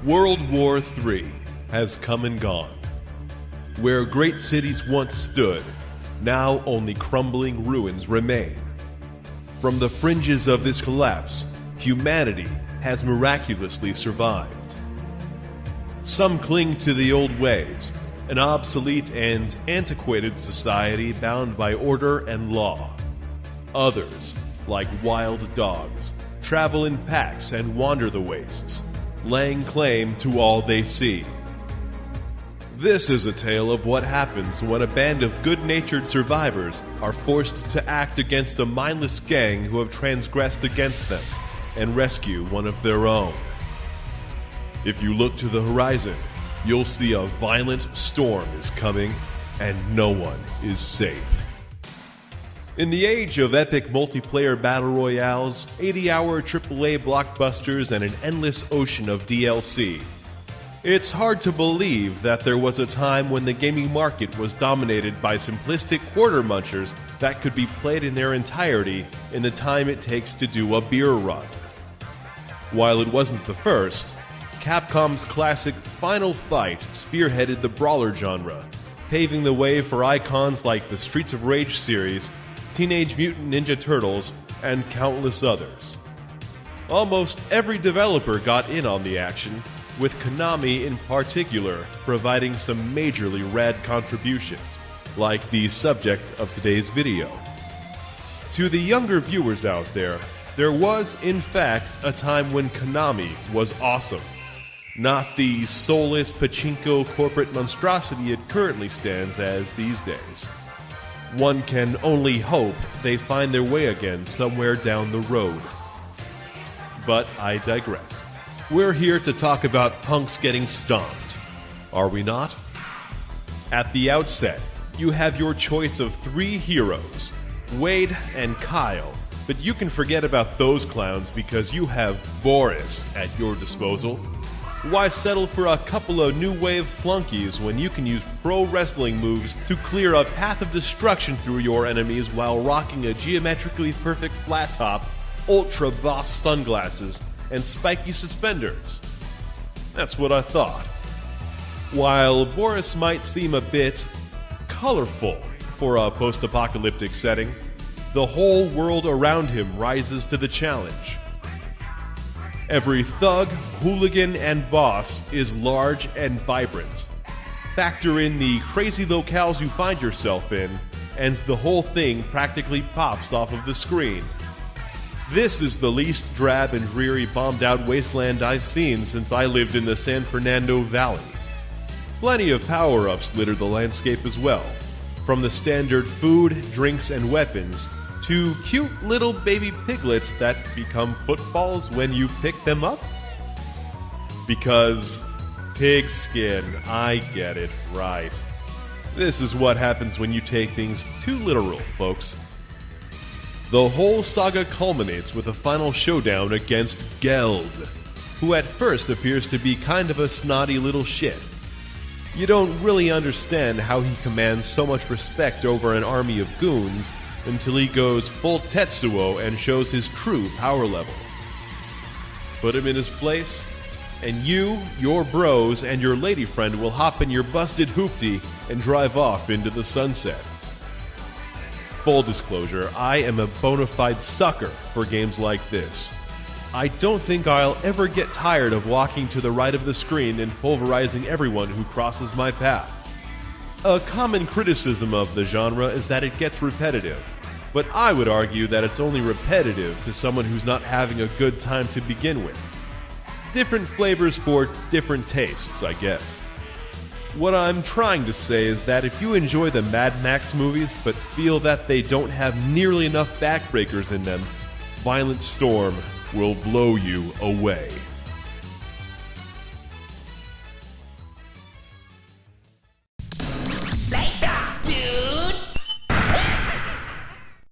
World War III has come and gone. Where great cities once stood, now only crumbling ruins remain. From the fringes of this collapse, humanity has miraculously survived. Some cling to the old ways, an obsolete and antiquated society bound by order and law. Others, like wild dogs, travel in packs and wander the wastes, laying claim to all they see. This is a tale of what happens when a band of good-natured survivors are forced to act against a mindless gang who have transgressed against them and rescue one of their own. If you look to the horizon, you'll see a violent storm is coming and no one is safe. In the age of epic multiplayer battle royales, 80-hour AAA blockbusters, and an endless ocean of DLC, it's hard to believe that there was a time when the gaming market was dominated by simplistic quarter munchers that could be played in their entirety in the time it takes to do a beer run. While it wasn't the first, Capcom's classic Final Fight spearheaded the brawler genre, paving the way for icons like the Streets of Rage series, Teenage Mutant Ninja Turtles, and countless others. Almost every developer got in on the action, with Konami in particular providing some majorly rad contributions, like the subject of today's video. To the younger viewers out there was, in fact, a time when Konami was awesome. Not the soulless pachinko corporate monstrosity it currently stands as these days. One can only hope they find their way again somewhere down the road. But I digress. We're here to talk about punks getting stomped, are we not? At the outset, you have your choice of three heroes, Wade and Kyle, but you can forget about those clowns because you have Boris at your disposal. Why settle for a couple of new wave flunkies when you can use pro wrestling moves to clear a path of destruction through your enemies while rocking a geometrically perfect flat top, ultra boss sunglasses, and spiky suspenders? That's what I thought. While Boris might seem a bit colorful for a post-apocalyptic setting, the whole world around him rises to the challenge. Every thug, hooligan, and boss is large and vibrant. Factor in the crazy locales you find yourself in, and the whole thing practically pops off of the screen. This is the least drab and dreary bombed-out wasteland I've seen since I lived in the San Fernando Valley. Plenty of power-ups litter the landscape as well, from the standard food, drinks, and weapons to cute little baby piglets that become footballs when you pick them up? Because pigskin, I get it, right. This is what happens when you take things too literal, folks. The whole saga culminates with a final showdown against Geld, who at first appears to be kind of a snotty little shit. You don't really understand how he commands so much respect over an army of goons until he goes full Tetsuo and shows his true power level. Put him in his place, and you, your bros, and your lady friend will hop in your busted hoopty and drive off into the sunset. Full disclosure, I am a bona fide sucker for games like this. I don't think I'll ever get tired of walking to the right of the screen and pulverizing everyone who crosses my path. A common criticism of the genre is that it gets repetitive, but I would argue that it's only repetitive to someone who's not having a good time to begin with. Different flavors for different tastes, I guess. What I'm trying to say is that if you enjoy the Mad Max movies but feel that they don't have nearly enough backbreakers in them, Violent Storm will blow you away.